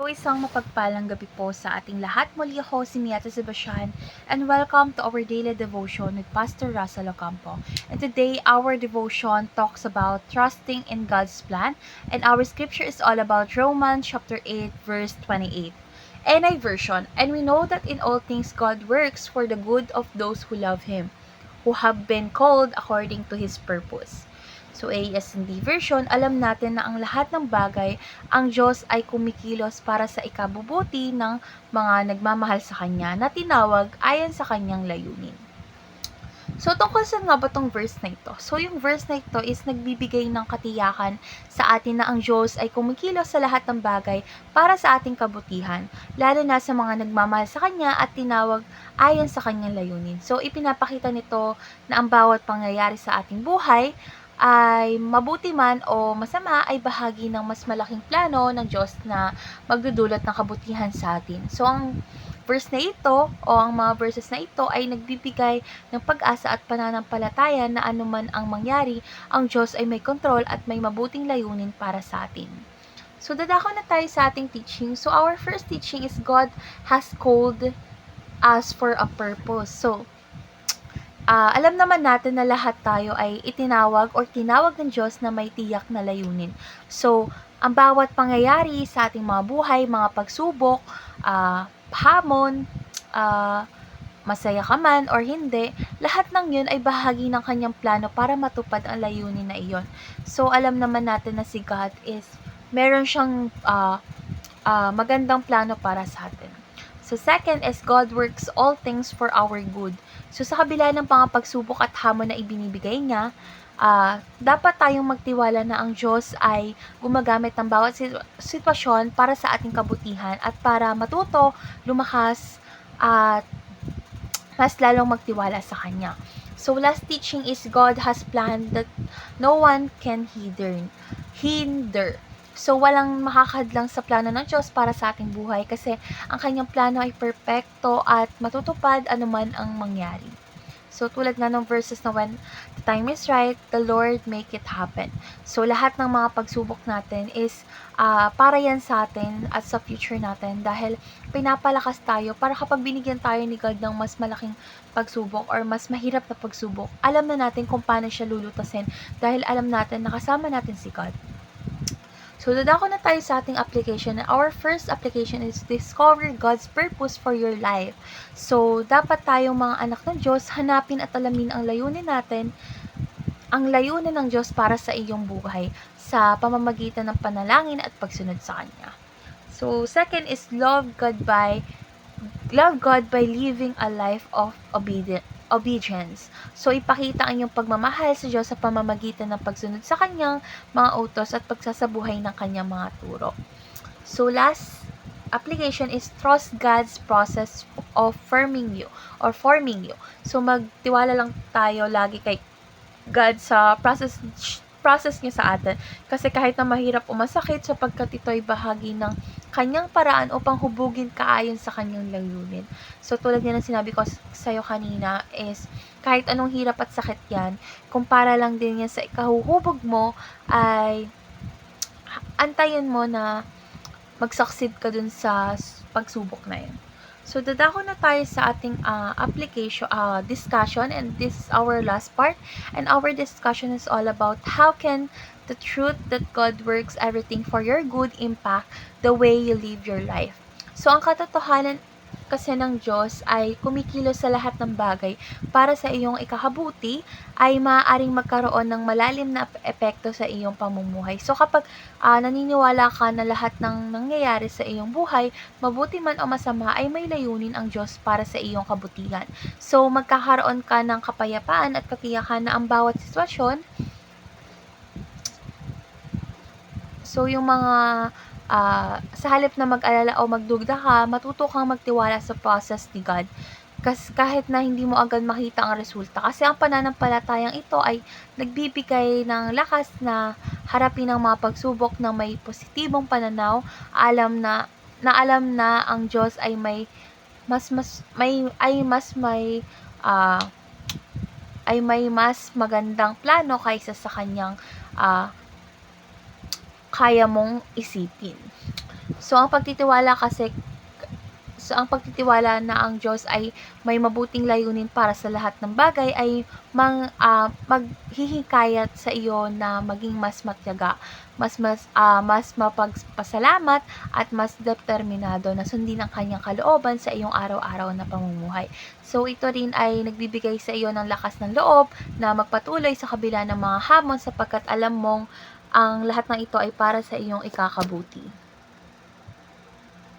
Isang mapagpalang gabi po sa ating lahat. Muli ako si Miata Sebastian and welcome to our daily devotion with Pastor Russell Ocampo. And today, our devotion talks about trusting in God's plan, and our scripture is all about Romans chapter 8 verse 28. NI version, and we know that in all things God works for the good of those who love Him, who have been called according to His purpose. So ASND version, alam natin na ang lahat ng bagay, ang Diyos ay kumikilos para sa ikabubuti ng mga nagmamahal sa Kanya na tinawag ayon sa Kanyang layunin. So, tungkol saan nga ba tong verse na ito? So, yung verse na ito is nagbibigay ng katiyakan sa atin na ang Diyos ay kumikilos sa lahat ng bagay para sa ating kabutihan, lalo na sa mga nagmamahal sa Kanya at tinawag ayon sa Kanyang layunin. So, ipinapakita nito na ang bawat pangyayari sa ating buhay ay mabuti man o masama ay bahagi ng mas malaking plano ng Diyos na magdudulot ng kabutihan sa atin. So, ang verse na ito o ang mga verses na ito ay nagbibigay ng pag-asa at pananampalataya na anuman ang mangyari, ang Diyos ay may kontrol at may mabuting layunin para sa atin. So, dadako na tayo sa ating teaching. So, our first teaching is God has called us for a purpose. So, alam naman natin na lahat tayo ay itinawag or tinawag ng Diyos na may tiyak na layunin. So, ang bawat pangyayari sa ating mga buhay, mga pagsubok, hamon, masaya ka man or hindi, lahat ng yun ay bahagi ng kanyang plano para matupad ang layunin na iyon. So, alam naman natin na si God is meron siyang magandang plano para sa atin. So, second is God works all things for our good. So, sa kabila ng mga pagsubok at hamon na ibinibigay niya, dapat tayong magtiwala na ang Diyos ay gumagamit ng bawat sitwasyon para sa ating kabutihan at para matuto, lumakas, at mas lalong magtiwala sa Kanya. So, last teaching is God has planned that no one can hinder. So, walang makakadlang sa plano ng Diyos para sa ating buhay kasi ang kanyang plano ay perpekto at matutupad anuman ang mangyari. So, tulad nga ng verses na when the time is right, the Lord make it happen. So, lahat ng mga pagsubok natin is para yan sa atin at sa future natin dahil pinapalakas tayo para kapag binigyan tayo ni God ng mas malaking pagsubok or mas mahirap na pagsubok, alam na natin kung paano siya lulutasin dahil alam natin na kasama natin si God. So, dadako na tayo sa ating application. Our first application is discover God's purpose for your life. So, dapat tayong mga anak ng Diyos, hanapin at alamin ang layunin natin, ang layunin ng Diyos para sa iyong buhay sa pamamagitan ng panalangin at pagsunod sa Kanya. So, second is love God by living a life of obedience. So, ipakita ang iyong pagmamahal sa Diyos sa pamamagitan ng pagsunod sa Kanyang mga utos at pagsasabuhay ng Kanyang mga turo. So, last application is trust God's process of forming you. So, magtiwala lang tayo lagi kay God sa process niya sa atin. Kasi kahit na mahirap o masakit, sapagkat ito ay bahagi ng kanyang paraan upang hubugin ka ayon sa kanyang layunin. So, tulad nga ng sinabi ko sa'yo kanina is, kahit anong hirap at sakit yan, kumpara lang din yan sa ikahuhubog mo, ay antayin mo na mag-succeed ka dun sa pagsubok na yan. So, dadako na tayo sa ating discussion, and this is our last part. And our discussion is all about how can the truth that God works everything for your good impact the way you live your life. So, ang katotohanan kasi ng Diyos ay kumikilos sa lahat ng bagay para sa iyong ikakabuti ay maaaring magkaroon ng malalim na epekto sa iyong pamumuhay. So, kapag naniniwala ka na lahat ng nangyayari sa iyong buhay, mabuti man o masama, ay may layunin ang Diyos para sa iyong kabutihan. So, magkakaroon ka ng kapayapaan at katiyakan na ang bawat sitwasyon, so yung mga sa halip na mag-alala o magduda ka, matuto kang magtiwala sa process ni God. Kahit na hindi mo agad makita ang resulta. Kasi ang pananampalatayang ito ay nagbibigay ng lakas na harapin ang mga pagsubok ng may positibong pananaw, alam na ang Diyos ay may mas magandang plano kaysa sa kanyang kaya mong isipin. So, ang pagtitiwala na ang Diyos ay may mabuting layunin para sa lahat ng bagay ay maghihikayat sa iyo na maging mas matiyaga, mas mapagpasalamat at mas determinado na sundin ang kanyang kalooban sa iyong araw-araw na pamumuhay. So, ito rin ay nagbibigay sa iyo ng lakas ng loob na magpatuloy sa kabila ng mga hamon sapagkat alam mong ang lahat ng ito ay para sa iyong ikakabuti.